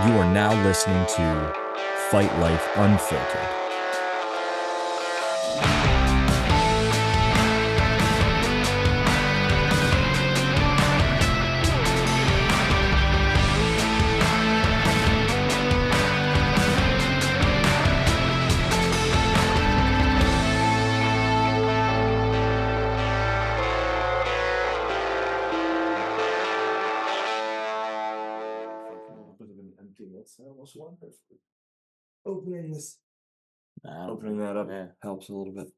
You are now listening to Fight Life Unfiltered. I almost wonder if opening that up helps a little bit.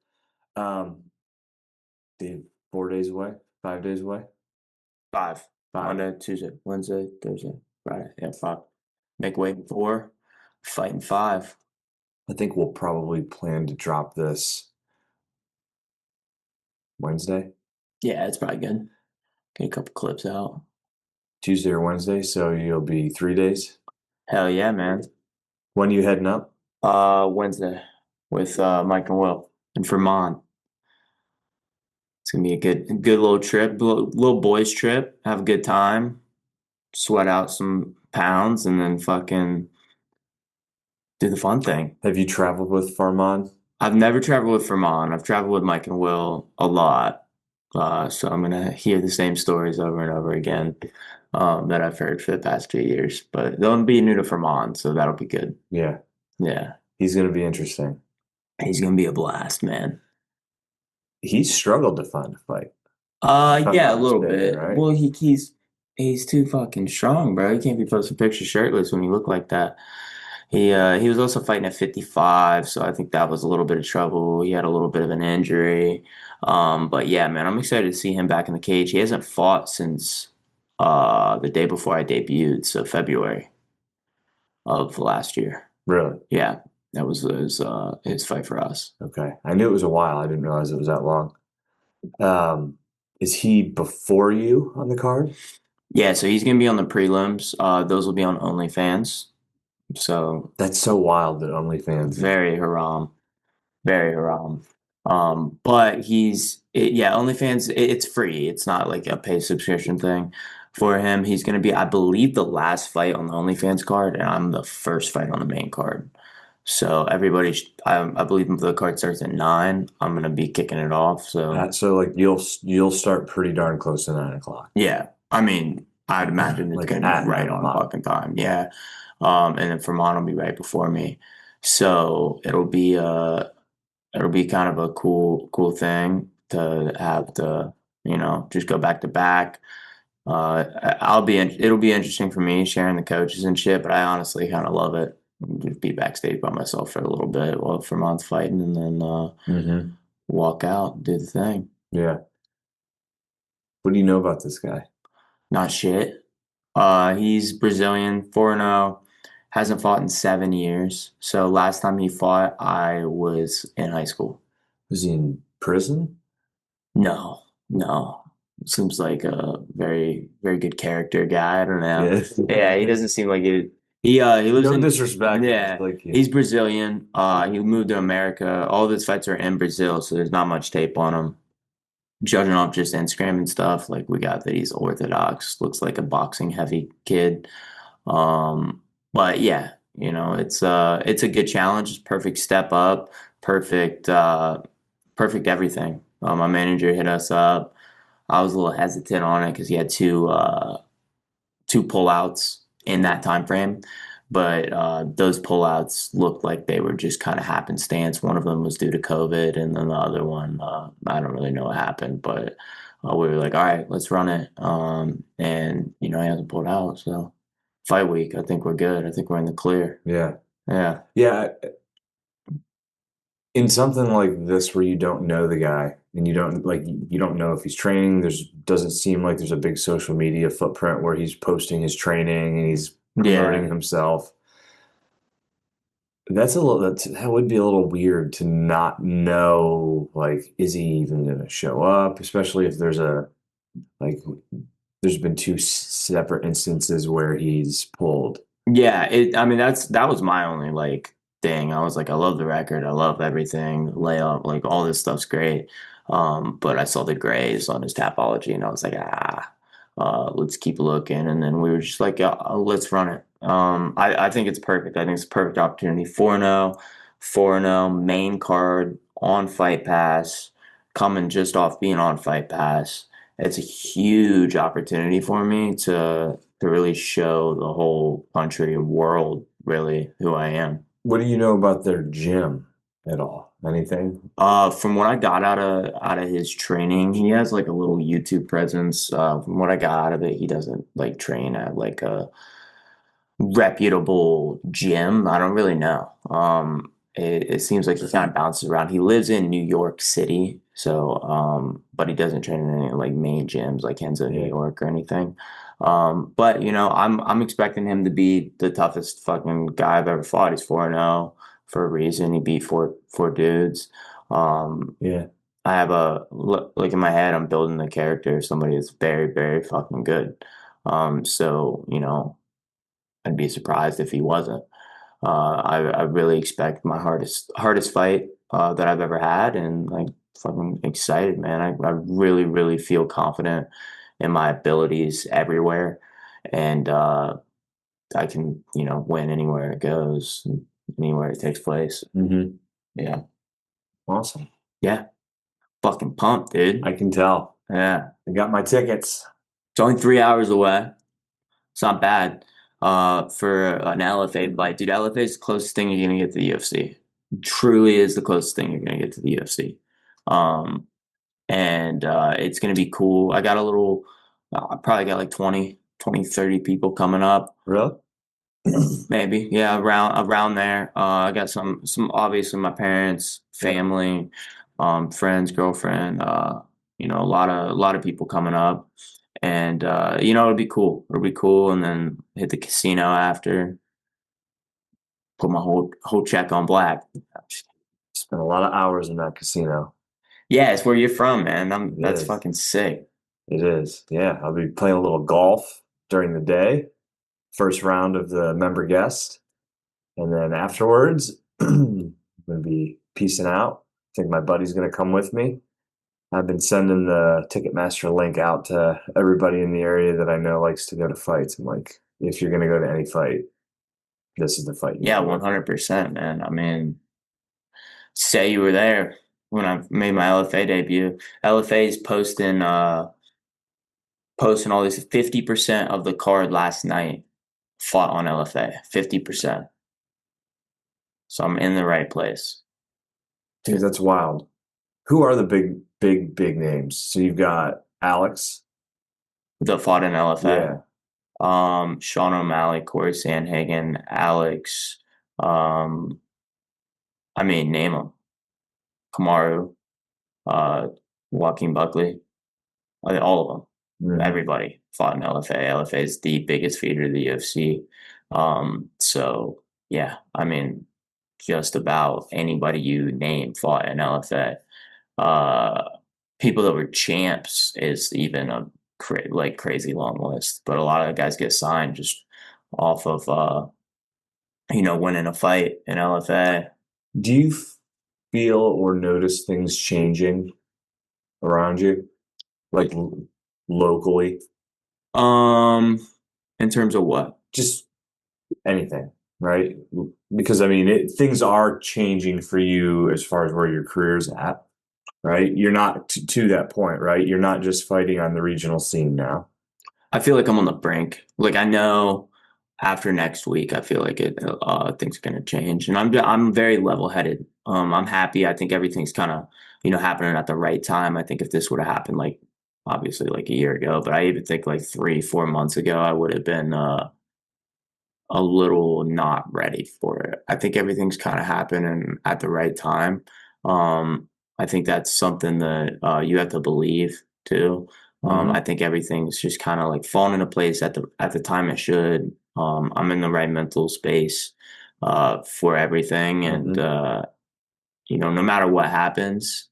Dude, 4 days away, 5 days away. Five. Monday, Tuesday, Wednesday, Thursday, Friday. Yeah, 5. Make weight 4, fighting 5. I think we'll probably plan to drop this Wednesday, Yeah, it's probably good. Get a couple clips out. Tuesday or Wednesday, so you'll be 3 days. Hell yeah, man. When are you heading up? Wednesday with Mike and Will in Vermont. It's gonna be a good little trip, little boys trip. Have a good time, sweat out some pounds, and then fucking do the fun thing. Have you traveled with Farman? I've never traveled with Vermont. I've traveled with Mike and Will a lot. So I'm gonna hear the same stories over and over again that I've heard for the past 2 years. But they'll be new to Vermont, so that'll be good. Yeah. Yeah. He's going to be interesting. He's gonna be a blast, man. He's struggled to find a fight. Yeah, a little bit. Right? Well, he's too fucking strong, bro. He can't be posting pictures shirtless when he look like that. He was also fighting at 55, so I think that was a little bit of trouble. He had a little bit of an injury. But yeah, man, I'm excited to see him back in the cage. He hasn't fought since the day before I debuted, so February of last year. Really? Yeah, that was his fight for us. Okay. I knew it was a while. I didn't realize it was that long. Is he before you on the card? Yeah, so he's gonna be on the prelims. Those will be on OnlyFans. So that's so wild that OnlyFans. Very haram. Very haram. But OnlyFans, it's free. It's not like a paid subscription thing for him. He's going to be, I believe, the last fight on the OnlyFans card, and I'm the first fight on the main card. So I believe the card starts at 9. I'm going to be kicking it off. So like you'll start pretty darn close to 9 o'clock. Yeah. I mean, I'd imagine it's going to be right on fucking time. Yeah. And then Vermont will be right before me. So it'll be kind of a cool thing to have to, just go back to back. It'll be interesting for me sharing the coaches and shit, but I honestly kind of love it. Just be backstage by myself for a little bit while Vermont's fighting, and then walk out, do the thing. Yeah. What do you know about this guy? Not shit. He's Brazilian, 4-0. Hasn't fought in 7 years. So last time he fought, I was in high school. Was he in prison? No. Seems like a very, very good character guy. I don't know. Yeah, he doesn't seem like it. He lives no disrespect. Yeah, he's Brazilian. He moved to America. All of his fights are in Brazil, so there's not much tape on him. Judging off just Instagram and stuff, like we got that he's orthodox. Looks like a boxing heavy kid. But yeah, it's a good challenge. It's perfect step up, perfect everything. My manager hit us up. I was a little hesitant on it because he had two pullouts in that time frame, but those pullouts looked like they were just kind of happenstance. One of them was due to COVID, and then the other one, I don't really know what happened, but we were like, all right, let's run it. And he hasn't pulled out, so. Fight week, I think we're good. I think we're in the clear. Yeah. Yeah. In something like this where you don't know the guy and you don't know if he's training, doesn't seem like there's a big social media footprint where he's posting his training and he's promoting himself. That would be a little weird to not know, like, is he even going to show up, especially if there's been 2 separate instances where he's pulled. Yeah, that was my only thing. I was like, I love the record, I love everything, layup, like all this stuff's great. But I saw the grays on his Tapology, and I was like, let's keep looking. And then we were just like, let's run it. I think it's perfect. I think it's a perfect opportunity. 4-0, 4-0, main card on Fight Pass, coming just off being on Fight Pass. It's a huge opportunity for me to really show the whole country and world really who I am. What do you know about their gym at all? Anything? From what I got out of his training, he has like a little YouTube presence. From what I got out of it, he doesn't like train at like a reputable gym. I don't really know. It seems like he kind of bounces around. He lives in New York City, so but he doesn't train in any like main gyms like Kenzo, New York or anything. But you know, I'm expecting him to be the toughest fucking guy I've ever fought. He's 4-0 for a reason. He beat four dudes. Yeah. I have like in my head, I'm building the character of somebody that's very, very fucking good. So you know, I'd be surprised if he wasn't. I really expect my hardest fight that I've ever had, and like fucking excited, man. I really feel confident in my abilities everywhere, and I can win anywhere it goes, anywhere it takes place. Mm-hmm. Yeah, Awesome. yeah, fucking pumped, dude. I can tell. Yeah, I got my tickets. it's only 3 hours away. It's not bad for an LFA fight. Dude, LFA is the closest thing you're going to get to the UFC. Truly is the closest thing you're going to get to the UFC. Um, and it's going to be cool. I got a little, I probably got like 30 people coming up. Really? Maybe. Yeah, around there. I got some obviously my parents, family, friends, girlfriend, a lot of people coming up. And it'll be cool. It'll be cool, and then hit the casino after. Put my whole check on black. Spent a lot of hours in that casino. Yeah, it's where you're from, man. That's is. fucking sick. It is. Yeah. I'll be playing a little golf during the day. First round of the member guest. And then afterwards, I'm going to be peacing out. I think my buddy's going to come with me. I've been sending the Ticketmaster link out to everybody in the area that I know likes to go to fights. I'm like, if you're going to go to any fight, this is the fight. Yeah, 100%, man. I mean, say you were there when I made my LFA debut. LFA is posting all these 50% of the card last night fought on LFA. 50%. So I'm in the right place. Dude, that's wild. Who are the big names? So you've got Alex. That fought in LFA. Yeah. Sean O'Malley, Corey Sandhagen, Alex. I mean, name them. Kamaru, Joaquin Buckley, all of them. Mhm. Everybody fought in LFA. LFA is the biggest feeder of the UFC. So yeah, I mean, just about anybody you name fought in LFA. People that were champs is even a crazy long list, but a lot of the guys get signed just off of winning a fight in LFA. Do you feel or notice things changing around you, like locally? In terms of what? Just anything, right? Because I mean, things are changing for you as far as where your career's at, right? You're not to that point, right? You're not just fighting on the regional scene now. I feel like I'm on the brink. Like I know after next week, I feel like things are gonna change, and I'm very level headed. I'm happy. I think everything's kind of happening at the right time. I think if this would have happened like obviously like a year ago, but I even think like 3-4 months ago, I would have been a little not ready for it. I think everything's kind of happening at the right time. I think that's something that you have to believe too. I think everything's just kind of like falling into place at the time it should. I'm in the right mental space for everything, and no matter what happens,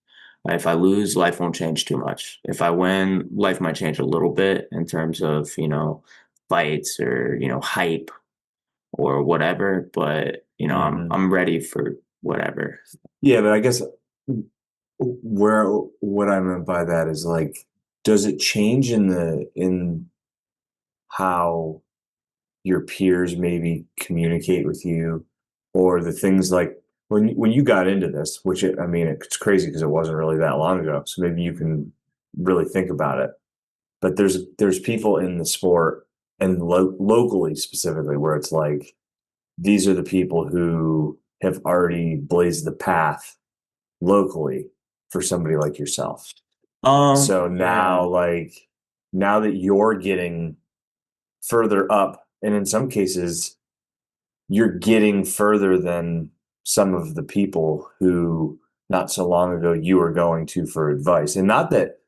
if I lose, life won't change too much. If I win, life might change a little bit in terms of fights or hype or whatever. But I'm ready for whatever. Yeah, but I guess what I meant by that is like, does it change in how your peers maybe communicate with you, or the things like when you got into this, which I mean, it's crazy because it wasn't really that long ago. So maybe you can really think about it. But there's people in the sport and locally specifically where it's like these are the people who have already blazed the path locally for somebody like yourself. So now, like, now that you're getting further up, and in some cases, you're getting further than some of the people who not so long ago you were going to for advice. And not that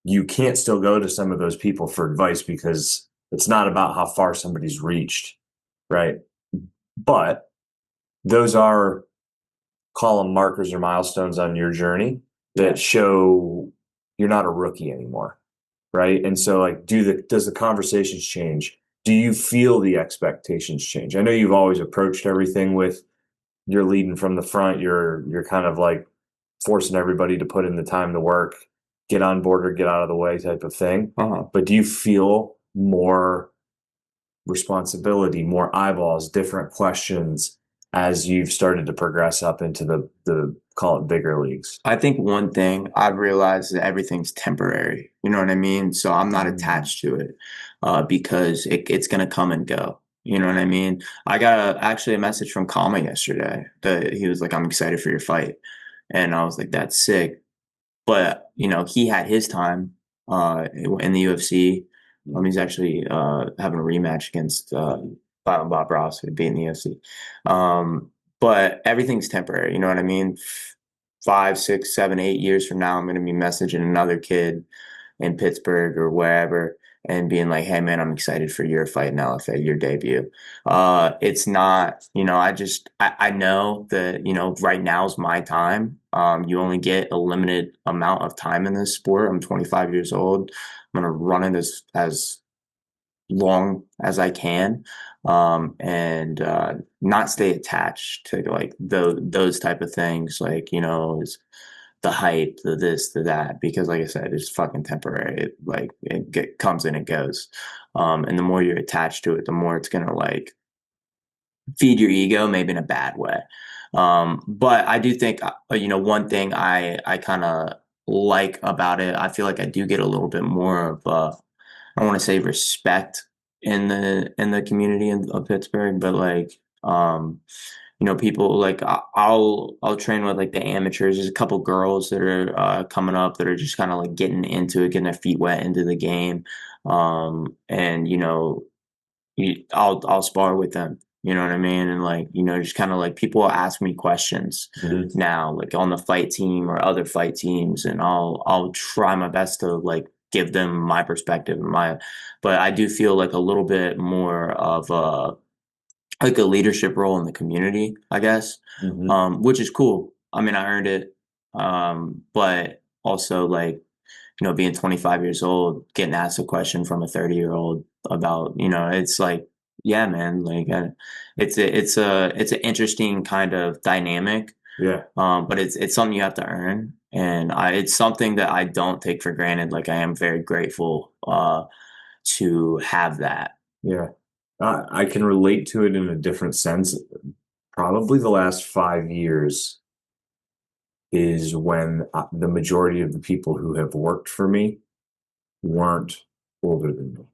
you can't still go to some of those people for advice, because it's not about how far somebody's reached, right? But those are, call them markers or milestones on your journey that show you're not a rookie anymore, right? And so, like, does the conversations change? Do you feel the expectations change? I know you've always approached everything with you're leading from the front. You're kind of like forcing everybody to put in the time to work, get on board or get out of the way type of thing. But do you feel more responsibility, more eyeballs, different questions as you've started to progress up into the call it bigger leagues? I think one thing I've realized is that everything's temporary. You know what I mean? So I'm not attached to it because it's going to come and go. You know what I mean? I got actually a message from Kama yesterday that he was like, "I'm excited for your fight," and I was like, "That's sick." But he had his time in the UFC. He's actually having a rematch against Bob Ross, who'd be in the UFC. But everything's temporary. You know what I mean? 5, 6, 7, 8 years from now, I'm going to be messaging another kid in Pittsburgh or wherever and being like, "Hey man, I'm excited for your fight in LFA, your debut." It's not, I know that, right now is my time. You only get a limited amount of time in this sport. I'm 25 years old. I'm going to run it as long as I can, and not stay attached to like those type of things, like is the hype, the this, the that, because like I said, it's fucking temporary. It comes and it goes, and the more you're attached to it, the more it's gonna like feed your ego, maybe in a bad way. But I do think one thing I kind of like about it, I feel like I do get a little bit more of I don't want to say respect in the community of Pittsburgh, but like people like I'll train with like the amateurs. There's a couple girls that are coming up that are just kind of like getting into it, getting their feet wet into the game, and I'll spar with them. You know what I mean? And like, just kind of like people will ask me questions now, like on the fight team or other fight teams, and I'll try my best to like give them my perspective and but I do feel like a little bit more of like a leadership role in the community, I guess, which is cool. I mean, I earned it. But also like, being 25 years old, getting asked a question from a 30-year-old about, it's like, yeah, man, like it's an interesting kind of dynamic. Yeah. But it's something you have to earn. And it's something that I don't take for granted. Like I am very grateful to have that. Yeah. I can relate to it in a different sense. Probably the last 5 years is when the majority of the people who have worked for me weren't older than me.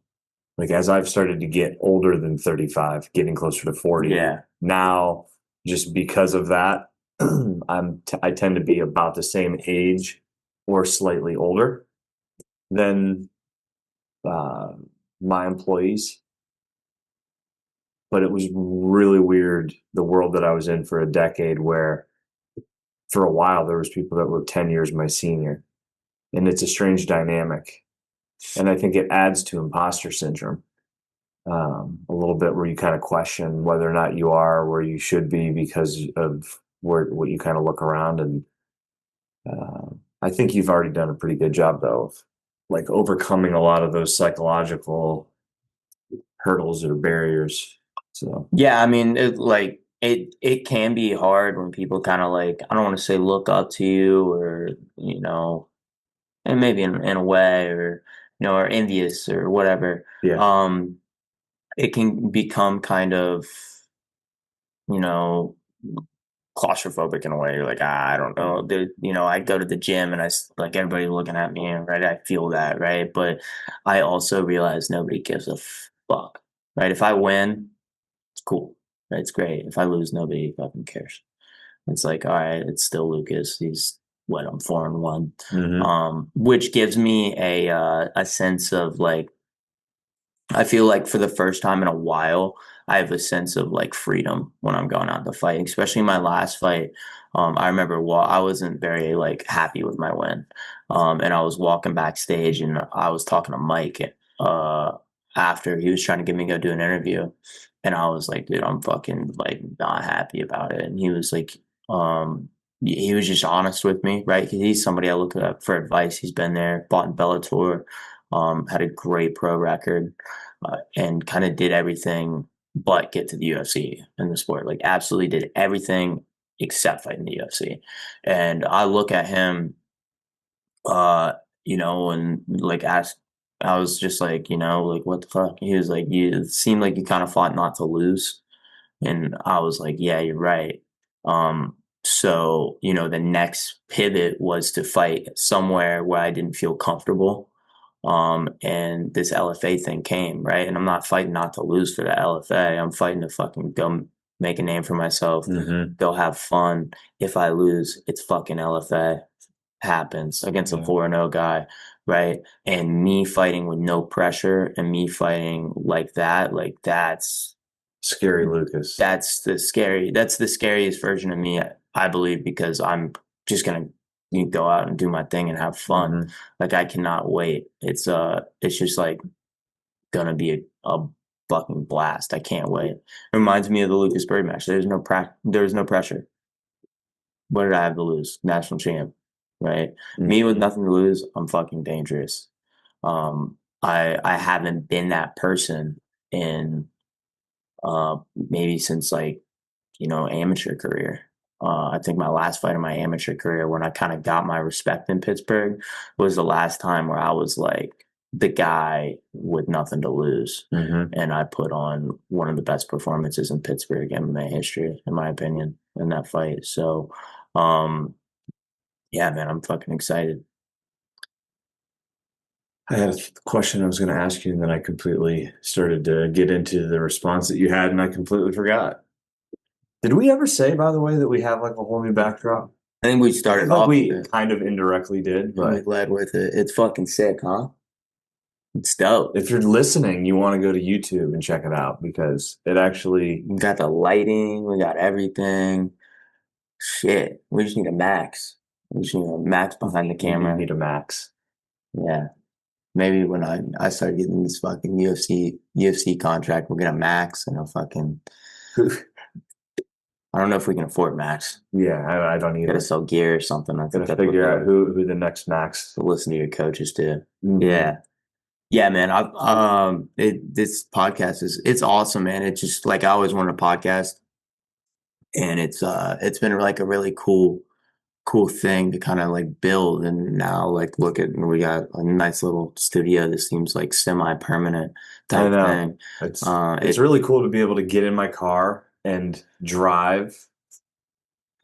Like as I've started to get older than 35, getting closer to 40, now just because of that, I tend to be about the same age or slightly older than my employees. But it was really weird, the world that I was in for a decade, where for a while there was people that were 10 years my senior, and it's a strange dynamic. And I think it adds to imposter syndrome a little bit, where you kind of question whether or not you are where you should be because of what you kind of look around. And I think you've already done a pretty good job though of like overcoming a lot of those psychological hurdles or barriers. So yeah, I mean, it can be hard when people kind of like, I don't want to say look up to you, or and maybe in a way, or are envious or whatever. Yeah. it can become kind of, you know, claustrophobic in a way. You're like, I don't know. I go to the gym and like everybody looking at me, right? I feel that, right? But I also realize nobody gives a fuck, right? If I win, it's cool, right? It's great. If I lose, nobody fucking cares. It's like, all right, it's still Lucas. He's what, I'm 4-1, which gives me a sense of like, I feel like for the first time in a while, I have a sense of like freedom when I'm going out to fight, especially my last fight. I remember I wasn't very like happy with my win. And I was walking backstage and I was talking to Mike after he was trying to get me to go do an interview. And I was like, dude, I'm fucking like not happy about it. And he was like, he was just honest with me, right? 'Cause he's somebody I look up for advice. He's been there, fought in Bellator, had a great pro record, and kind of did everything but get to the UFC in the sport. Like absolutely did everything except fight in the UFC. And I look at him, and like ask, I was just like, like what the fuck? He was like, you it seemed like you kind of fought not to lose. And I was like, yeah, you're right. So, the next pivot was to fight somewhere where I didn't feel comfortable. And this LFA thing came, right? And I'm not fighting not to lose for the LFA. I'm fighting to fucking go make a name for myself, go have fun. If I lose, it's fucking LFA. Happens against a 4-0 guy, right? And me fighting with no pressure and me fighting like that, like that's Scary Lucas. that's the scariest version of me, I believe, because I'm just gonna go out and do my thing and have fun. Like I cannot wait. It's just like gonna be a fucking blast. I can't wait. It reminds me of the Lucas Bird match. There's no pressure. What did I have to lose? National champ, right? Me with nothing to lose, I'm fucking dangerous. I haven't been that person in maybe since like amateur career. I think my last fight in my amateur career, when I kind of got my respect in Pittsburgh, was the last time where I was like the guy with nothing to lose, and I put on one of the best performances in Pittsburgh MMA history, in my opinion, in that fight. So, yeah, man, I'm fucking excited. I had a question I was going to ask you, and then I completely started to get into the response that you had, and I completely forgot. Did we ever say, by the way, that we have like a whole new backdrop? I think we started Like off we with it. kind of indirectly did, We but led with it. It's fucking sick, huh? It's dope. if you're listening, you want to go to YouTube and check it out because it actually We got the lighting, we got everything. Shit, we just need a max. We just need a max behind the camera. need a max. Yeah. Maybe when I start getting this fucking UFC contract, we'll get a max and a fucking. I don't know if we can afford max. Yeah, I don't either. Gotta sell gear or something. I think gotta figure out who the next max. To listen to your coaches too. Yeah. Yeah, man. This podcast it's awesome, man. It's just like I always wanted a podcast, and it's been like a really cool thing to kind of like build. And now like look at, we got a nice little studio. This seems like semi-permanent type thing. It's really cool to be able to get in my car and drive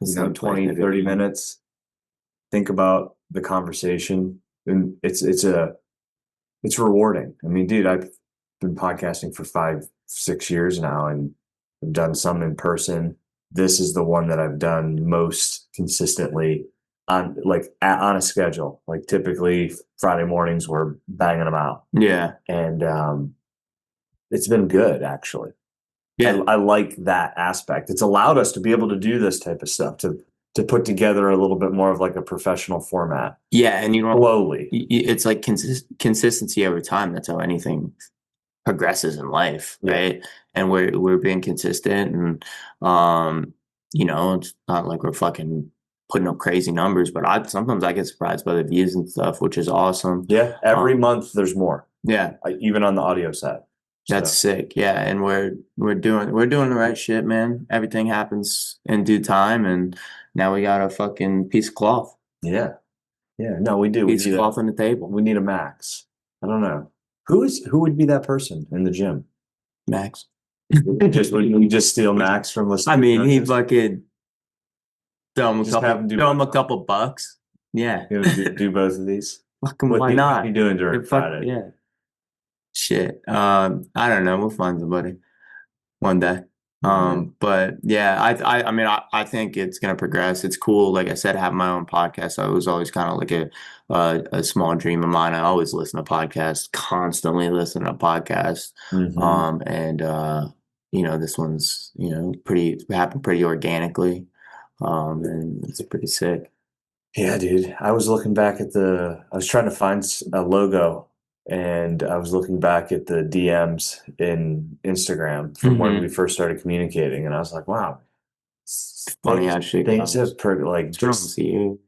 20, 30 minutes, think about the conversation, and it's rewarding. I mean, dude, I've been podcasting for 5-6 years now, and I've done some in person. This is the one that I've done most consistently on a schedule. Like typically Friday mornings we're banging them out. Yeah. And it's been good actually. Yeah. I like that aspect. It's allowed us to be able to do this type of stuff, to put together a little bit more of like a professional format. Yeah, and slowly. It's like consistency over time. That's how anything progresses in life, right? Yeah. And we're being consistent, and it's not like we're fucking putting up crazy numbers, but sometimes I get surprised by the views and stuff, which is awesome. Yeah, every month there's more. Yeah, even on the audio side. That's sick. Yeah, and we're doing the right shit, man. Everything happens in due time, and now we got a fucking piece of cloth. Yeah. No, we do. Piece of cloth on the table. We need a max. I don't know who would be that person in the gym. Max. You just steal Max from listening. I mean, to he this? fucking throw him Just have him do throw him a both. couple bucks. Yeah. You know, do both of these. Fucking What why you not? doing during Friday? Yeah. Shit. I don't know. We'll find somebody one day. But yeah, I mean, I think it's gonna progress. It's cool. Like I said, have my own podcast. I was always kind of like a small dream of mine. I always listen to podcasts, constantly listen to podcasts. And this one's happened pretty organically. And it's pretty sick. Yeah, dude. I was looking back at I was trying to find a logo, and I was looking back at the DMs in Instagram from when we first started communicating, and I was like, wow. It's funny how shit Things goes. have like Just you.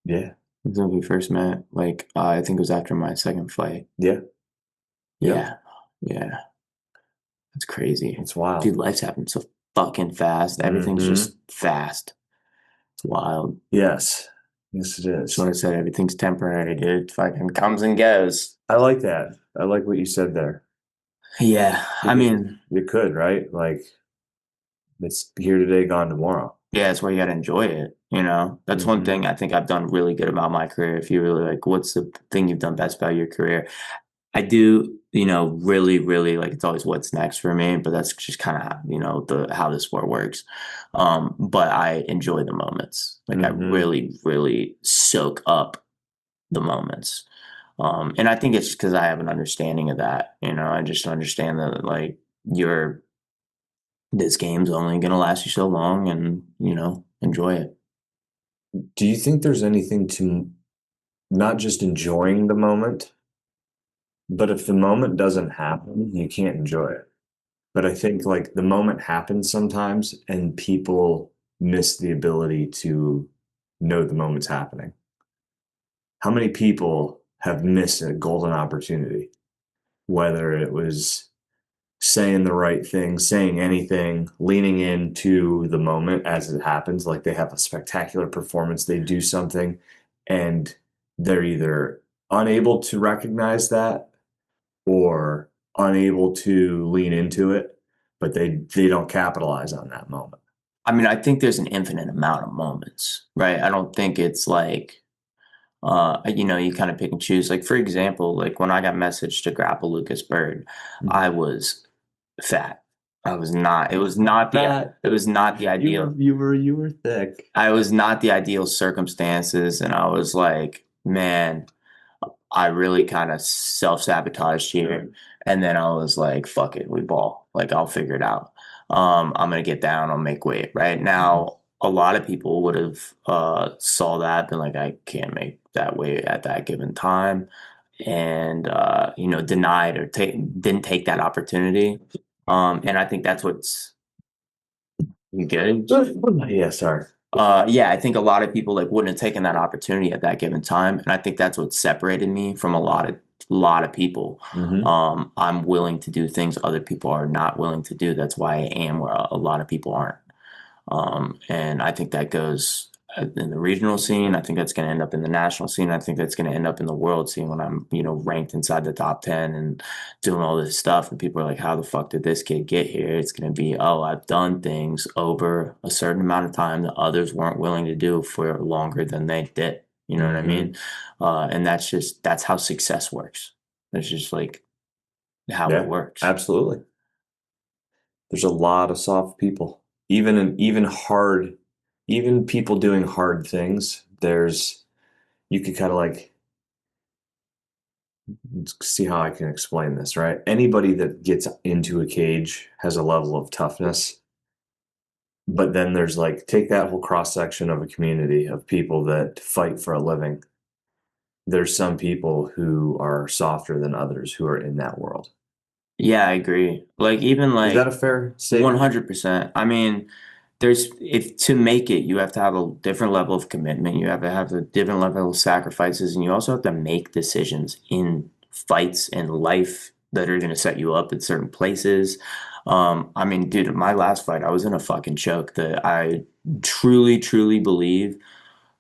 Yeah. When we first met, like I think it was after my second fight. Yeah. Yeah. Yeah. It's crazy. It's wild. Dude, life's happening so fucking fast. Everything's just fast. It's wild. Yes. Yes, it is. That's what I said. Everything's temporary, dude. It fucking comes and goes. I like that. I like what you said there. Yeah. I mean, you could, right? Like, it's here today, gone tomorrow. Yeah, that's why you got to enjoy it. That's one thing I think I've done really good about my career. If you really like, what's the thing you've done best about your career? I do, really, really like it's always what's next for me, but that's just kind of, how this sport works. But I enjoy the moments. Like I really, really soak up the moments. And I think it's just because I have an understanding of that. I just understand that like this game's only going to last you so long and, enjoy it. Do you think there's anything to not just enjoying the moment, but if the moment doesn't happen, you can't enjoy it? But I think like the moment happens sometimes and people miss the ability to know the moment's happening. How many people have missed a golden opportunity? Whether it was saying the right thing, saying anything, leaning into the moment as it happens, like they have a spectacular performance, they do something, and they're either unable to recognize that or unable to lean into it, but they don't capitalize on that moment. I mean, I think there's an infinite amount of moments, right? I don't think it's like, you kind of pick and choose. Like, for example, like when I got messaged to grapple Lucas Bird, I was fat. It was not the ideal. You were thick. I was not the ideal circumstances. And I was like, man, I really kind of self-sabotaged here. And then I was like, fuck it, we ball. Like, I'll figure it out. I'm going to get down, I'll make weight. Right now, a lot of people would have saw that, been like, I can't make that weight at that given time. And, denied or didn't take that opportunity. And I think that's what's good. Yeah, sorry. I think a lot of people like wouldn't have taken that opportunity at that given time, and I think that's what separated me from a lot of people. I'm willing to do things other people are not willing to do. That's why I am where a lot of people aren't. And I think that goes in the regional scene. I think that's going to end up in the national scene. I think that's going to end up in the world scene when I'm, ranked inside the top 10 and doing all this stuff. And people are like, how the fuck did this kid get here? It's going to be, oh, I've done things over a certain amount of time that others weren't willing to do for longer than they did. You know what I mean? And that's how success works. It's just like how it works. Absolutely. There's a lot of soft people. Even people doing hard things, you could kind of like, see how I can explain this, right? Anybody that gets into a cage has a level of toughness, but then there's like, take that whole cross section of a community of people that fight for a living. There's some people who are softer than others who are in that world. Yeah, I agree. Like even like, is that a fair statement? 100%. I mean, if to make it, you have to have a different level of commitment. You have to have a different level of sacrifices, and you also have to make decisions in fights and life that are going to set you up at certain places. I mean, dude, in my last fight, I was in a fucking choke that I truly, truly believe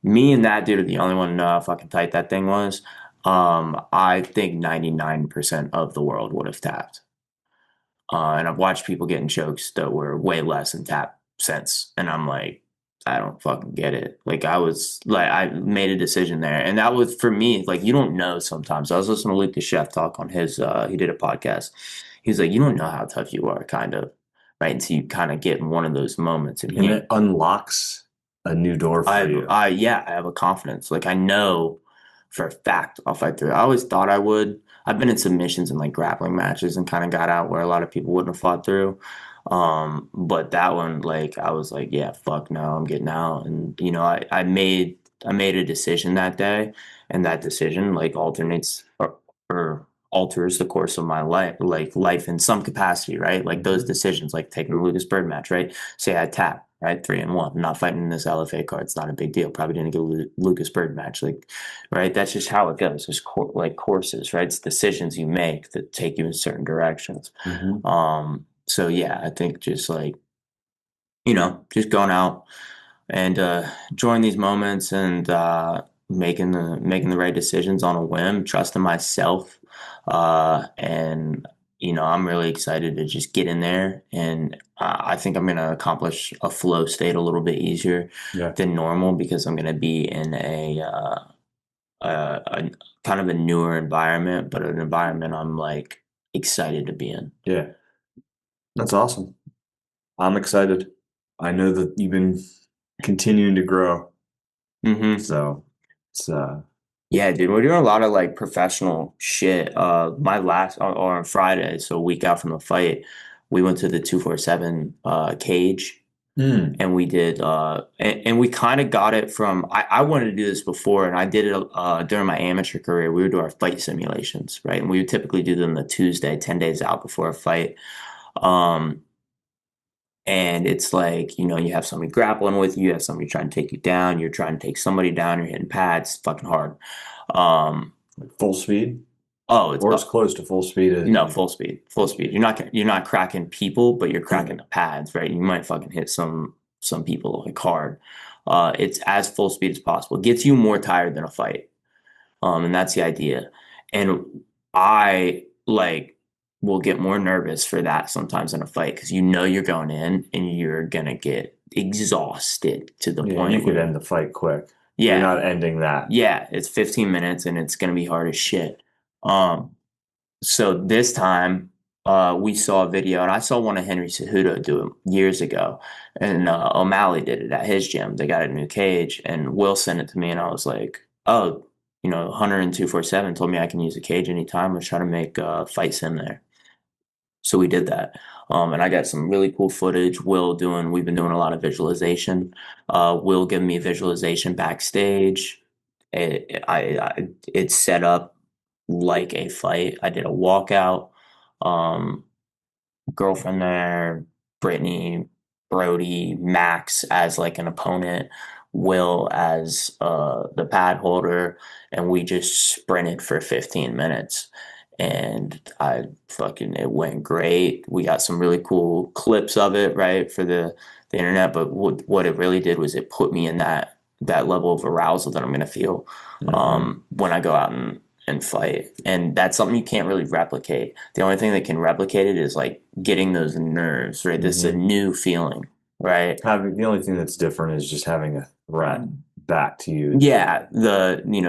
me and that dude are the only one to know how fucking tight that thing was. I think 99% of the world would have tapped. And I've watched people get in chokes that were way less than tap since. And I'm like, I don't fucking get it. Like I made a decision there. And that was for me, like, you don't know sometimes. I was listening to Lucas Chef talk on his, he did a podcast. He's like, you don't know how tough you are, kind of, right? Until you kind of get in one of those moments. And it unlocks a new door for you. I have a confidence. Like, I know for a fact I'll fight through it. I always thought I would. I've been in submissions and like grappling matches and kind of got out where a lot of people wouldn't have fought through. But that one, like, I was like, yeah, fuck no, I'm getting out. And I made a decision that day, and that decision like alternates or alters the course of my life in some capacity, right? Like those decisions, like taking the Lucas Bird match, right? Say I tap, right, 3-1. I'm not fighting this LFA card. It's not a big deal. Probably didn't get a Lucas Bird match, like, right? That's just how it goes. There's like courses, right? It's decisions you make that take you in certain directions. So yeah, I think just like, just going out and enjoying these moments and making the right decisions on a whim, trusting myself, and I'm really excited to just get in there, and I think I'm going to accomplish a flow state a little bit easier than normal because I'm going to be in a kind of a newer environment, but an environment I'm like excited to be in. Yeah, that's awesome. I'm excited. I know that you've been continuing to grow. So it's yeah, dude, we're doing a lot of like professional shit. My last or on Friday, so a week out from the fight, we went to the 247 cage, and we did and we kind of got it from I wanted to do this before, and I did it during my amateur career. We would do our fight simulations, right? And we would typically do them the Tuesday, 10 days out before a fight. And it's like, you have somebody grappling with you, have somebody trying to take you down, you're trying to take somebody down, you're hitting pads, fucking hard. Full speed? Oh, it's close to full speed. No, full speed. Full speed. You're not cracking people, but you're cracking the pads, right? You might fucking hit some people like hard. It's as full speed as possible. It gets you more tired than a fight. And that's the idea. And I will get more nervous for that sometimes in a fight because you're going in and you're gonna get exhausted to the point you could end the fight quick. Yeah, you're not ending that. Yeah, it's 15 minutes and it's gonna be hard as shit. So this time we saw a video, and I saw one of Henry Cejudo do it years ago, and O'Malley did it at his gym. They got a new cage, and Will sent it to me, and I was like, oh, Hunter and 247 told me I can use the cage anytime. Let's try to make fight sim there. So we did that. And I got some really cool footage. We've been doing a lot of visualization. Will give me visualization backstage. It's set up like a fight. I did a walkout. Girlfriend there, Brittany, Brody, Max as like an opponent, Will as the pad holder, and we just sprinted for 15 minutes. And it went great. We got some really cool clips of it, right, for the internet. But what it really did was it put me in that level of arousal that I'm going to feel when I go out and fight. And that's something you can't really replicate. The only thing that can replicate it is like getting those nerves, right? This is a new feeling, right? The only thing that's different is just having a threat back to you. Yeah,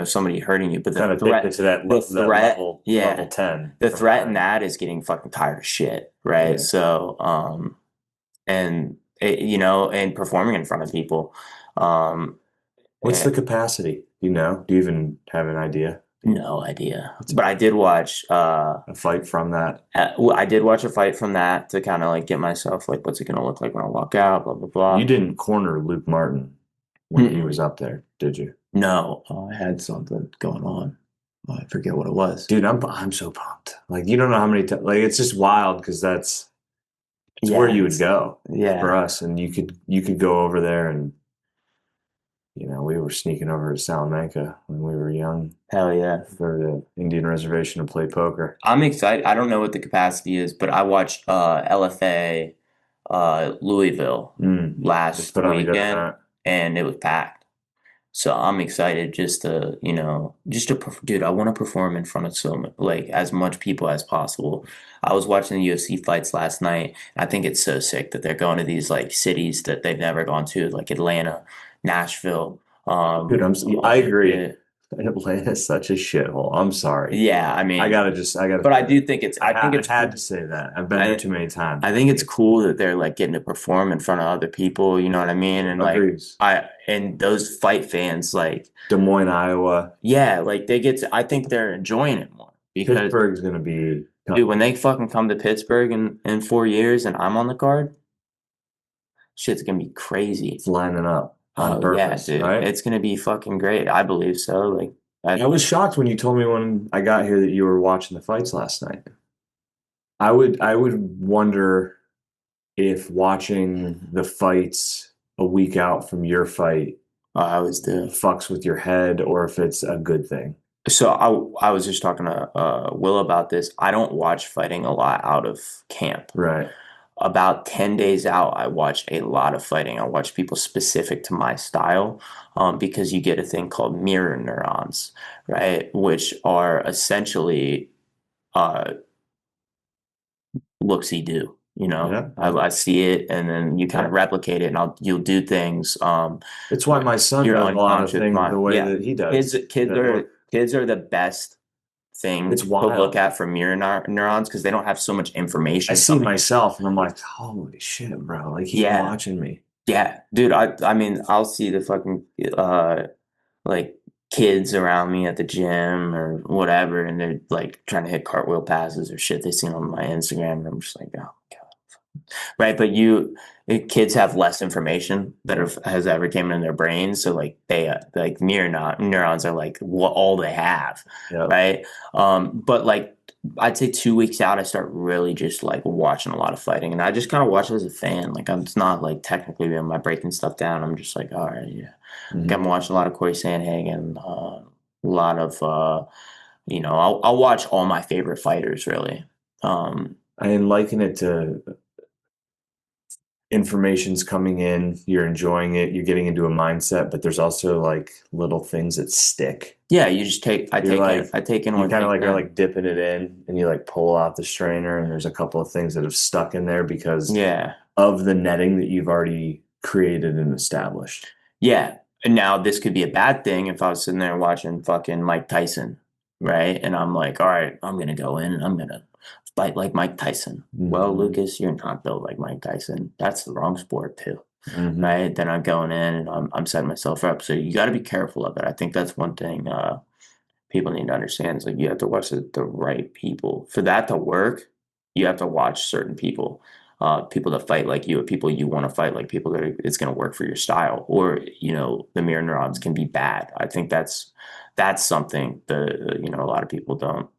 somebody hurting you, but the threat to that level 10. The threat in that is getting fucking tired of shit, right? Yeah. So, and performing in front of people. What's the capacity? Do you even have an idea? No idea. But I did watch a fight from that. I did watch a fight from that to kind of like get myself like, what's it going to look like when I walk out, blah, blah, blah. You didn't corner Luke Martin when he was up there, did you? No. I had something going on. I forget what it was. Dude, I'm so pumped. Like, you don't know how many times. Like, it's just wild because it's where you would go for us. And you could go over there and, we were sneaking over to Salamanca when we were young. Hell yeah. For the Indian reservation to play poker. I'm excited. I don't know what the capacity is, but I watched LFA Louisville last weekend, and it was packed. So I'm excited just to, dude, I want to perform in front of like as much people as possible. I was watching the UFC fights last night. I think it's so sick that they're going to these like cities that they've never gone to, like Atlanta, Nashville. Dude, I agree. Yeah, Atlanta's such a shithole. I'm sorry. yeah, I mean, I gotta. but I do think I think it's I had cool. to say that. I've been there too many times. I think it's cool that they're like getting to perform in front of other people, you know what I mean? And like Agrees. and those fight fans, like Des Moines, Iowa. yeah, like I think they're enjoying it more because Pittsburgh's gonna be dude, when they fucking come to Pittsburgh in 4 years and I'm on the card, shit's gonna be crazy. It's lining up on purpose, yeah, dude, right? it's gonna be fucking great. I believe so. Like I was shocked when you told me when I got here that you were watching the fights last night. I would wonder if watching the fights a week out from your fight I always do. fucks with your head or if it's a good thing. So I was just talking to Will about this. I don't watch fighting a lot out of camp. Right. About 10 days out, I watch a lot of fighting. I watch people specific to my style because you get a thing called mirror neurons, right? Which are essentially uh, look, see, do. Yeah. I see it, and then you kind of replicate it, and you'll do things. It's why my son Your does a lot of unconscious things mind. the way Yeah, that he does. kids are the best thing It's to wild. look at for mirror neurons because they don't have so much information. I see myself and I'm like, holy shit, bro. Like he's watching me. Yeah, dude. I mean, I'll see the fucking like kids around me at the gym or whatever, and they're like trying to hit cartwheel passes or shit they seen on my Instagram, and I'm just like, oh my god, right? But kids have less information that has ever came in their brains, so like they like neurons are like what all they have, right? But like I'd say 2 weeks out, I start really just like watching a lot of fighting, and I just kind of watch it as a fan. Like I'm, it's not like technically am I breaking stuff down. I'm just like, all right, yeah. Like I'm watching a lot of Corey Sandhagen, a lot of I'll watch all my favorite fighters really. I liken it to information's coming in, you're enjoying it, you're getting into a mindset, but there's also like little things that stick. Yeah, you just take I take in you kind of like are like dipping it in and you like pull out the strainer and there's a couple of things that have stuck in there because of the netting that you've already created and established. Yeah. And now this could be a bad thing if I was sitting there watching fucking Mike Tyson, right? And I'm like, all right, I'm gonna go in and I'm gonna fight like Mike Tyson. Well, Lucas, you're not built like Mike Tyson. That's the wrong sport too. Right? Then I'm going in and I'm setting myself up. So you got to be careful of it. I think that's one thing people need to understand is like you have to watch the right people. For that to work, you have to watch certain people. People that fight like you, or people you want to fight like people that it's going to work for your style, or the mirror neurons can be bad. I think that's something that a lot of people don't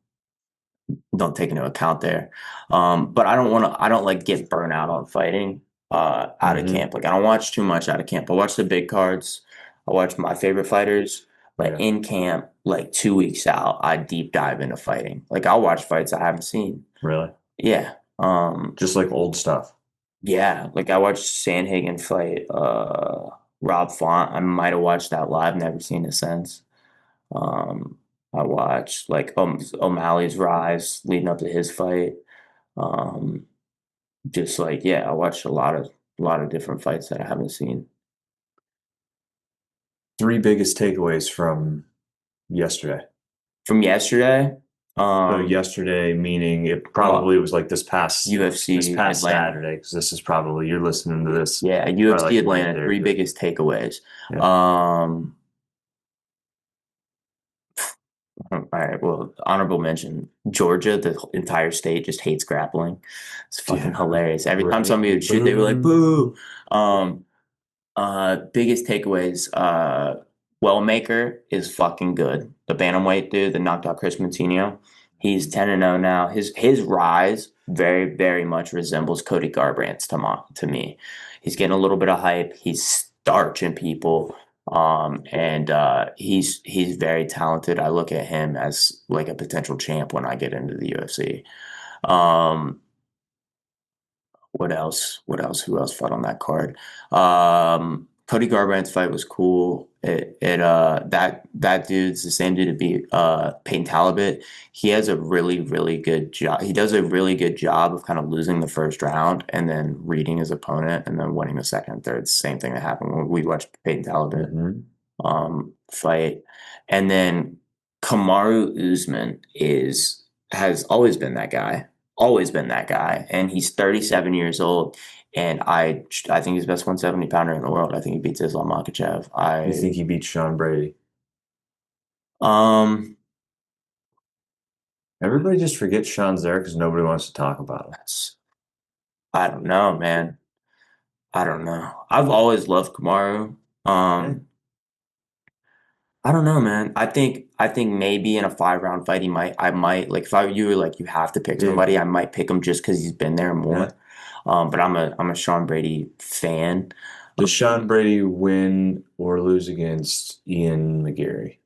take into account there. But I don't like get burnt out on fighting out of camp. Like I don't watch too much out of camp. I watch the big cards. I watch my favorite fighters. But in camp, like 2 weeks out, I deep dive into fighting. Like I'll watch fights I haven't seen. Really? Yeah. Just like old stuff. Yeah. Like I watched Sandhagen fight Rob Font. I might have watched that live, never seen it since. I watched like O'Malley's rise leading up to his fight. Just like I watched a lot of different fights that I haven't seen. 3 biggest takeaways from yesterday. From yesterday? So yesterday, meaning it probably was like this past UFC Atlanta. Saturday, because this is probably you're listening to this. Yeah, UFC like Atlanta. 3 biggest takeaways. All right. Well, honorable mention: Georgia. The entire state just hates grappling. It's fucking hilarious. Every time somebody would shoot, they were like, "Boo!" Biggest takeaways. Wellmaker is fucking good. The bantamweight dude that knocked out Chris Moutinho. He's 10-0 now. His rise very, very much resembles Cody Garbrandt's to me. He's getting a little bit of hype. He's starching people. And he's very talented. I look at him as like a potential champ when I get into the UFC. What else? Who else fought on that card? Cody Garbrandt's fight was cool. That dude's the same dude to beat Peyton Talbot. He has a really, really good job. He does a really good job of kind of losing the first round and then reading his opponent and then winning the second and third. Same thing that happened when we watched Peyton Talbot fight. And then Kamaru Usman has always been that guy. Always been that guy. And he's 37 years old. And I think he's the best 170 pounder in the world. I think he beats Islam Makhachev. You think he beats Sean Brady? Everybody just forgets Sean's there because nobody wants to talk about him. I don't know, man. I don't know. I've always loved Kamaru. I don't know, man. I think maybe in a 5-round fight I might like if you were like you have to pick somebody, I might pick him just because he's been there more. Yeah. But I'm a Sean Brady fan. Does Sean Brady win or lose against Ian McGarry?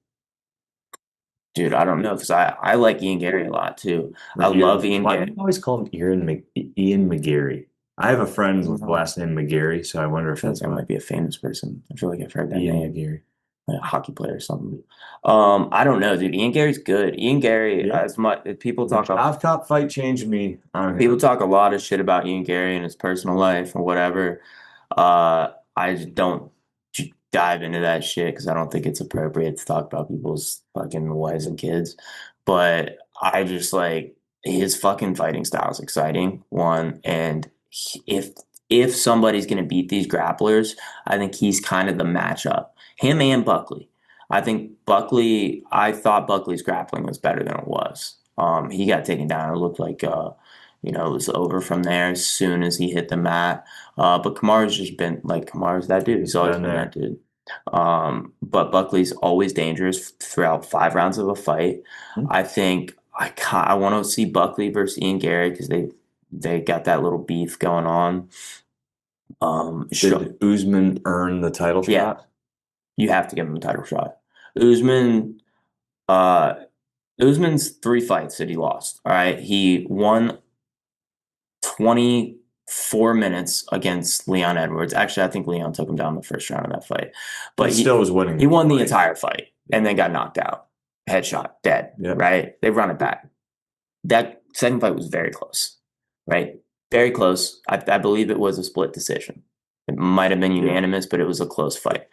Dude, I don't know because I like Ian Gary a lot too. I love Ian Gary. Why do you always call him Ian McGarry? I have a friend with the last name McGarry, so I wonder if that might be a famous person. I feel like I've heard that Ian name. McGarry. A hockey player or something. I don't know, dude. Ian Gary's good. Ian Gary, as much people talk about Cop fight changed me. People talk a lot of shit about Ian Gary and his personal life and whatever. I just don't dive into that shit because I don't think it's appropriate to talk about people's fucking wives and kids. But I just like his fucking fighting style is exciting. One, and if somebody's gonna beat these grapplers, I think he's kind of the matchup. Him and Buckley. I thought Buckley's grappling was better than it was. He got taken down. It looked like, it was over from there as soon as he hit the mat. But Kamaru's that dude. He's always been that dude. But Buckley's always dangerous throughout 5 rounds of a fight. I think I want to see Buckley versus Ian Gary because they got that little beef going on. Should Usman earn the title shot? Yeah. You have to give him a title shot. Usman's 3 fights that he lost. All right. He won 24 minutes against Leon Edwards. Actually, I think Leon took him down the first round of that fight. But he still was winning. He won the entire fight and then got knocked out. Headshot, dead. Yep. Right? They run it back. That second fight was very close. Right? Very close. I believe it was a split decision. It might have been unanimous, but it was a close fight.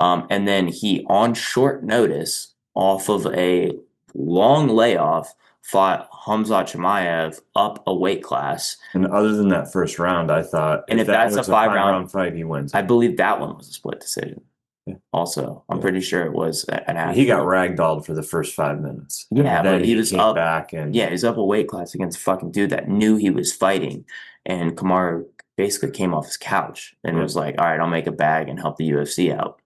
And then he, on short notice, off of a long layoff, fought Khamzat Chimaev up a weight class. And other than that first round, I thought if that's a 5-round fight, he wins. I believe that one was a split decision. Yeah. Also, I'm pretty sure it was an half. He got ragdolled for the first 5 minutes. Yeah, but he was up back and he's up a weight class against a fucking dude that knew he was fighting, and Kamaru basically came off his couch and was like, all right, I'll make a bag and help the UFC out.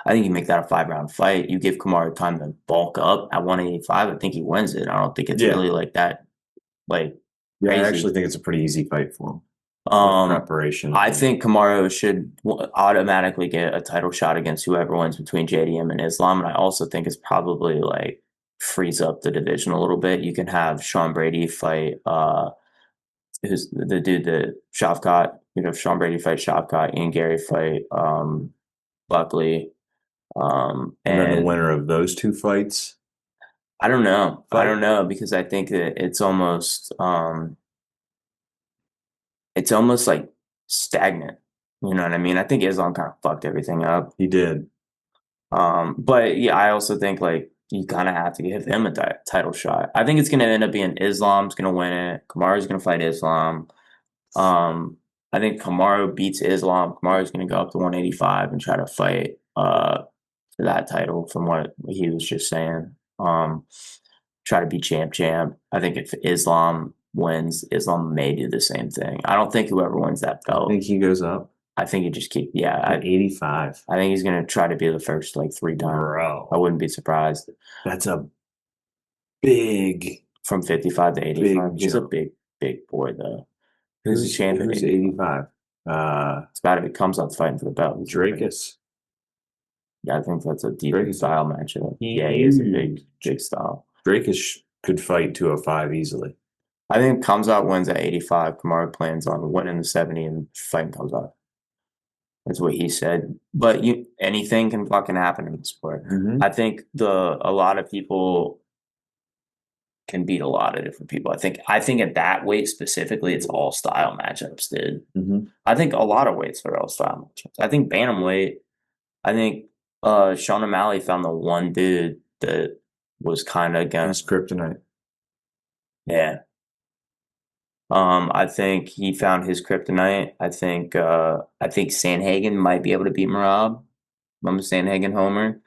I think you make that a 5-round fight. You give Kamaru time to bulk up at 185. I think he wins it. I don't think it's really like that. Crazy. I actually think it's a pretty easy fight for him. Preparation. I think Kamaru should automatically get a title shot against whoever wins between JDM and Islam. And I also think it's probably frees up the division a little bit. You can have Sean Brady fight who's the dude that Shavkat. You know, Sean Brady fight Shavkat, Ian Gary fight Buckley. And then the winner of those 2 fights? I don't know. I don't know because I think that it's almost like stagnant. You know what I mean? I think Islam kind of fucked everything up. He did. But yeah, I also think you kind of have to give him a title shot. I think it's going to end up being Islam's going to win it. Kamaru's going to fight Islam. I think Kamaru beats Islam. Kamaru's going to go up to 185 and try to fight for that title from what he was just saying. Try to be champ. I think if Islam wins, Islam may do the same thing. I don't think whoever wins that belt. I think he goes up. I think he just keep 85. I think he's gonna try to be the first 3 times. Bro. I wouldn't be surprised. That's a big from 55 to 85. He's a big boy though. Who's the champion? Who's 85? It's about if it comes out fighting for the belt. Drakus. Yeah, I think that's a deep style matchup. Yeah, he is a big style. Drakus could fight 205 easily. I think Khamzat wins at 85. Kamaru plans on winning the 70 and fighting Khamzat. That's what he said. But anything can fucking happen in the sport. Mm-hmm. I think a lot of people can beat a lot of different people. I think at that weight specifically, it's all style matchups, dude. Mm-hmm. I think a lot of weights are all style matchups. I think bantamweight. I think Sean O'Malley found the one dude that was kind of gonna. It's kryptonite. Yeah. I think he found his kryptonite. I think Sandhagen might be able to beat Marab. Remember Sandhagen Homer?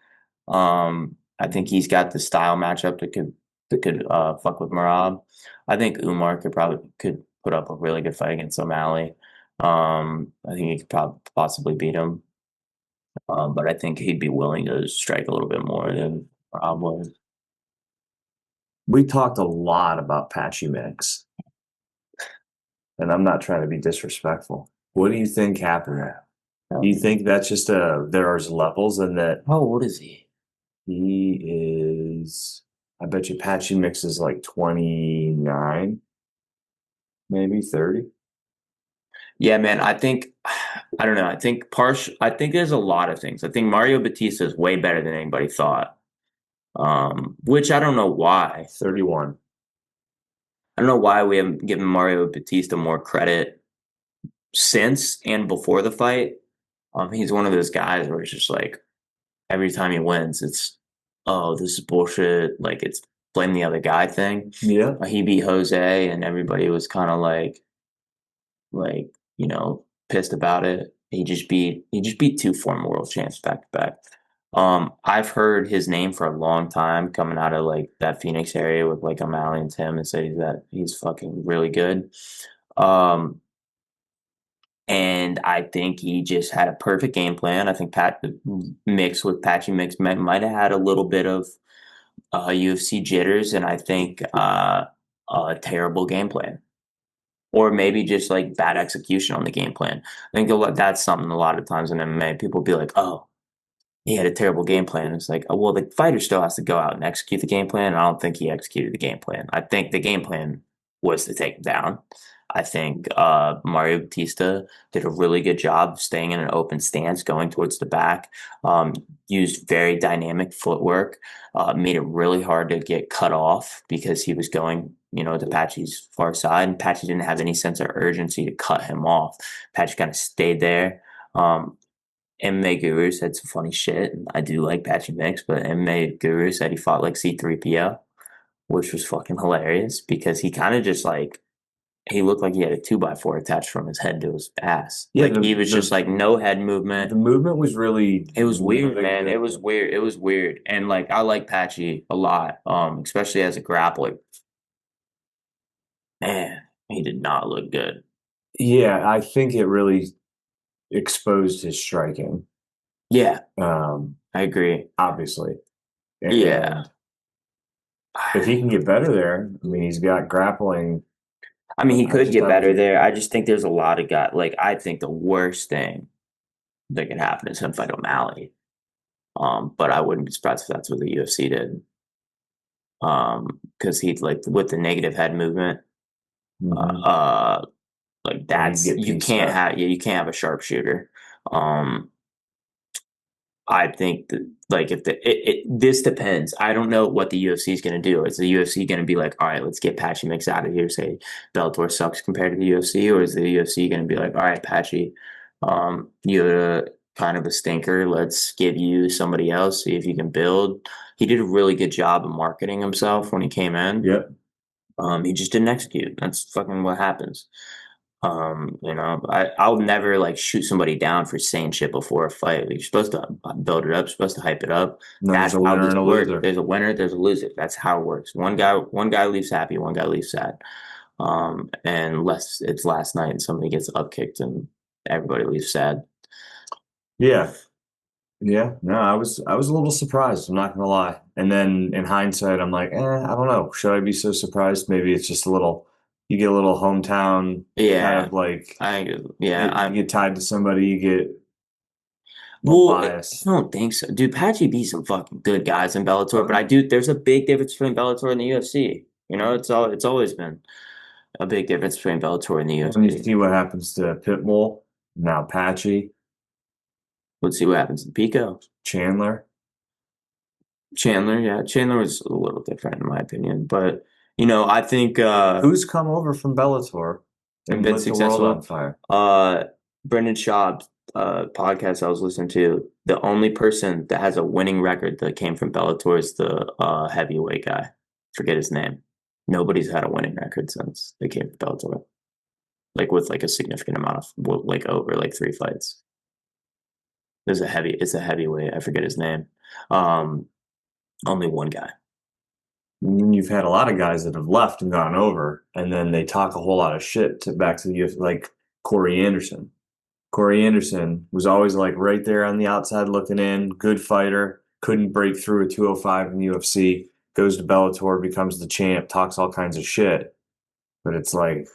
I think he's got the style matchup that could fuck with Marab. I think Umar could put up a really good fight against O'Malley. I think he could probably possibly beat him. But I think he'd be willing to strike a little bit more than Marab was. We talked a lot about Patchy Mix, and I'm not trying to be disrespectful. What do you think happened there? Do you think that's just there's levels and that How old is he? he is? I bet you Patchy Mix is like 29, maybe 30. Yeah, man. I think I don't know. I think there's a lot of things. I think Mario Batista is way better than anybody thought. Which I don't know why. 31. I don't know why we haven't given Mario Batista more credit since and before the fight. He's one of those guys where it's just like every time he wins, it's oh, this is bullshit. Like it's blame the other guy thing. Yeah. He beat Jose, and everybody was kind of like pissed about it. He just beat two former world champs back to back. I've heard his name for a long time coming out of like that Phoenix area with like O'Malley and Tim and say that he's fucking really good. And I think he just had a perfect game plan. I think Pat mixed with Patchy Mix might have had a little bit of UFC jitters, and I think a terrible game plan, or maybe just like bad execution on the game plan. I think that's something a lot of times in MMA people be like, "Oh, he had a terrible game plan." It's like, oh, well, the fighter still has to go out and execute the game plan. And I don't think he executed the game plan. I think the game plan was to take him down. I think Mario Batista did a really good job of staying in an open stance, going towards the back, used very dynamic footwork, made it really hard to get cut off because he was going, to Patchy's far side. And Patchy didn't have any sense of urgency to cut him off. Patchy kind of stayed there. MMA Guru said some funny shit. I do like Patchy Mix, but MMA Guru said he fought like C3PO, which was fucking hilarious because he kind of just like he looked like he had a 2x4 attached from his head to his ass. Yeah, like he was just like no head movement. The movement was really it was weird, man. It was weird. It was weird. And like I like Patchy a lot, especially as a grappler. Man, he did not look good. Yeah, I think it really exposed his striking. Yeah. I agree. Obviously. Yeah. If he can get better there, I mean, he's got grappling. I mean, he could get better there. I just think there's a lot of guys. Like, I think the worst thing that could happen is him fight O'Malley. But I wouldn't be surprised if that's what the UFC did. Because he'd like with the negative head movement. Like that's you can't have a sharpshooter. I think that like if this depends. I don't know what the UFC is going to do. Is the UFC going to be like, all right, let's get Patchy Mix out of here? Say Bellator sucks compared to the UFC, or is the UFC going to be like, all right, Patchy, you're kind of a stinker. Let's give you somebody else. See if you can build. He did a really good job of marketing himself when he came in. Yep. He just didn't execute. That's fucking what happens. I'll never like shoot somebody down for saying shit before a fight. You're supposed to build it up, you're supposed to hype it up. No, That's there's a winner and a loser. There's a winner, there's a loser. That's how it works. One guy leaves happy, one guy leaves sad. Unless it's last night and somebody gets upkicked and everybody leaves sad. Yeah. Yeah. No, I was a little surprised, I'm not gonna lie. And then in hindsight, I'm like, I don't know. Should I be so surprised? Maybe it's just you get a little hometown kind of like you get tied to somebody, you get bias. I don't think so. Dude, Patchy beat some fucking good guys in Bellator, but there's a big difference between Bellator and the UFC. It's always been a big difference between Bellator and the UFC. When you see what happens to Pitbull, now Patchy. Let's see what happens in Pico. Chandler. Yeah. Chandler was a little different in my opinion. But, I think Who's come over from Bellator and been lit the world successful? on fire? Brendan Schaub's podcast I was listening to, the only person that has a winning record that came from Bellator is the heavyweight guy. Forget his name. Nobody's had a winning record since they came from Bellator. Like with like a significant amount of like over like 3 fights. It's a heavyweight. I forget his name. Only one guy. And you've had a lot of guys that have left and gone over, and then they talk a whole lot of shit back to the UFC, like Corey Anderson. Corey Anderson was always like right there on the outside looking in, good fighter, couldn't break through a 205 in the UFC, goes to Bellator, becomes the champ, talks all kinds of shit. But it's like,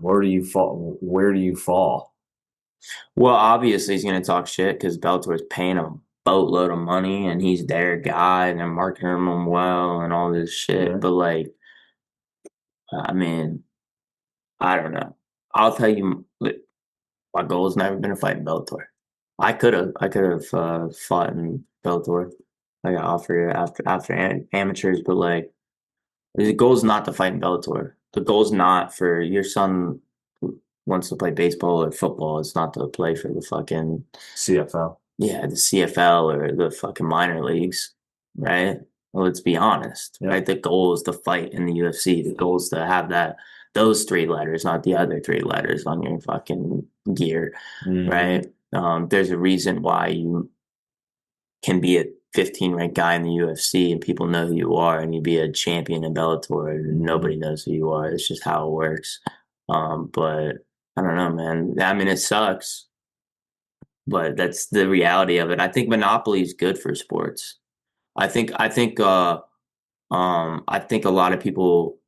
where do you fall? Where do you fall? Well, obviously he's going to talk shit because Bellator's paying him a boatload of money and he's their guy and they're marketing him well and all this shit. Yeah. But like, I mean, I don't know. I'll tell you, my goal has never been to fight in Bellator. I could have fought in Bellator. I got offered after amateurs, but like the goal is not to fight in Bellator. The goal is not for your son who wants to play baseball or football. It's not to play for the fucking CFL. Yeah, the CFL or the fucking minor leagues, right? Well, let's be honest, right? The goal is to fight in the UFC. The goal is to have those 3 letters, not the other 3 letters on your fucking gear, right? There's a reason why you can be a 15 ranked guy in the UFC and people know who you are, and you be a champion in Bellator and nobody knows who you are. It's just how it works. But I don't know, man. I mean, it sucks, but that's the reality of it. I think monopoly is good for sports. I think I think a lot of people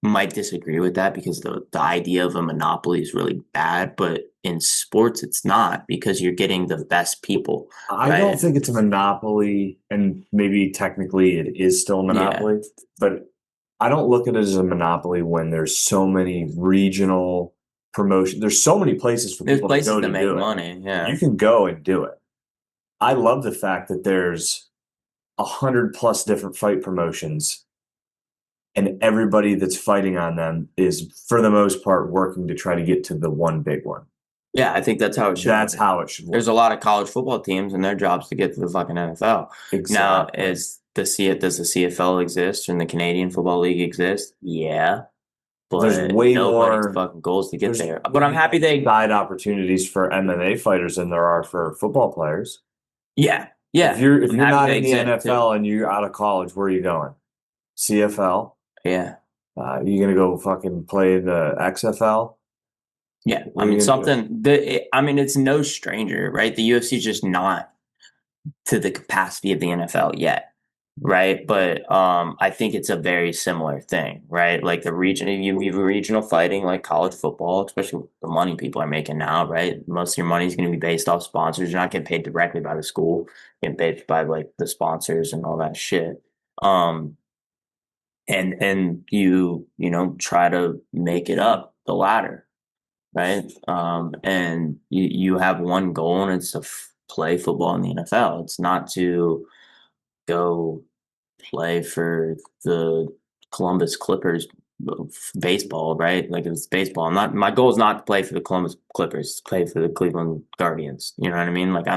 might disagree with that because the idea of a monopoly is really bad, but in sports it's not because you're getting the best people. I don't think it's a monopoly, and maybe technically it is still a monopoly, but I don't look at it as a monopoly when there's so many regional promotion. There's so many places for people to go to make money. Yeah, you can go and do it. I love the fact that there's 100+ different fight promotions, and everybody that's fighting on them is, for the most part, working to try to get to the one big one. Yeah, I think that's how it should. That's how it should work. There's a lot of college football teams, and their job's to get to the fucking NFL. Exactly. Now, does the CFL exist and the Canadian Football League exist? Yeah. But there's way more fucking goals to get there. But I'm happy they side opportunities for MMA fighters than there are for football players. Yeah. If you're not in the NFL and you're out of college, where are you going? CFL? Yeah. You gonna go fucking play the XFL? Yeah. I mean, it's no stranger, right? The UFC is just not to the capacity of the NFL yet. Right. But I think it's a very similar thing, right? Like you have regional fighting like college football, especially with the money people are making now, right? Most of your money is going to be based off sponsors. You're not getting paid directly by the school, you're getting paid by like the sponsors and all that shit. And you try to make it up the ladder, right? And you have one goal, and it's to play football in the NFL. It's not to go play for the Columbus Clippers baseball, right? Like it's baseball. My goal is not to play for the Columbus Clippers, to play for the Cleveland Guardians. You know what I mean? Like I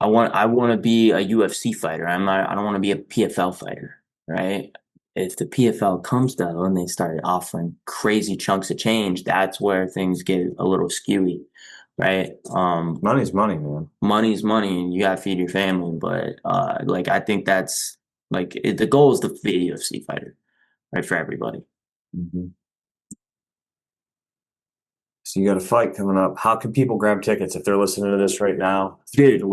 want to be a UFC fighter. I don't want to be a PFL fighter, right? If the PFL comes though and they start offering crazy chunks of change, that's where things get a little skewy, right? Money's money, man. Money's money, and you gotta feed your family. But like I think that's like the goal is to be a UFC fighter, right? For everybody. So you got a fight coming up. How can people grab tickets if they're listening to this right now? Dude,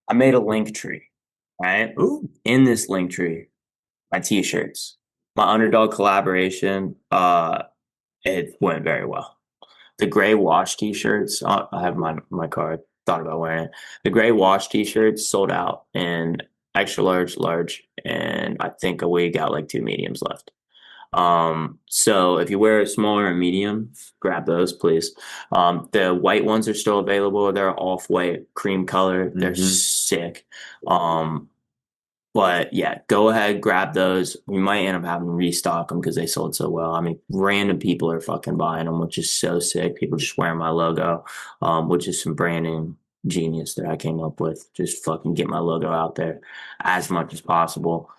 I made a link tree, right? Ooh. In this link tree, my t-shirts, my underdog collaboration, it went very well. The gray wash t-shirts, I have my card, thought about wearing it. The gray wash t-shirts sold out in extra large, and I think we got like 2 mediums left. So if you wear a smaller and medium, grab those, please. The white ones are still available. They're off-white, cream color. They're sick. But yeah, go ahead, grab those. We might end up having to restock them because they sold so well. I mean, random people are fucking buying them, which is so sick. People just wearing my logo, which is some branding genius that I came up with. Just fucking get my logo out there as much as possible.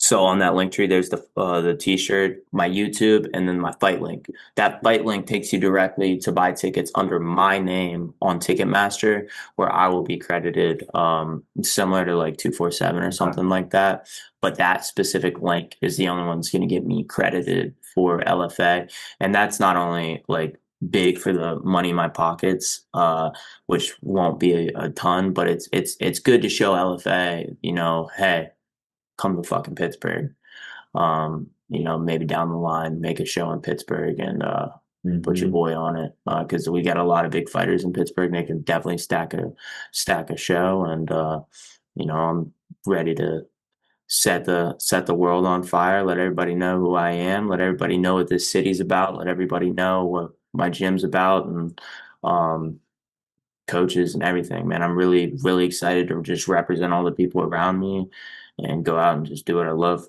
So on that link tree, there's the T-shirt, my YouTube, and then my fight link. That fight link takes you directly to buy tickets under my name on Ticketmaster, where I will be credited, similar to like 247 or something like that. But that specific link is the only one that's going to get me credited for LFA, and that's not only like big for the money in my pockets, which won't be a ton, but it's good to show LFA, hey, come to fucking Pittsburgh. Maybe down the line, make a show in Pittsburgh and put your boy on it, because we got a lot of big fighters in Pittsburgh. They can definitely stack a show, and I'm ready to set the world on fire. Let everybody know who I am. Let everybody know what this city's about. Let everybody know what my gym's about, and coaches and everything, man. I'm really, really excited to just represent all the people around me and go out and just do what I love.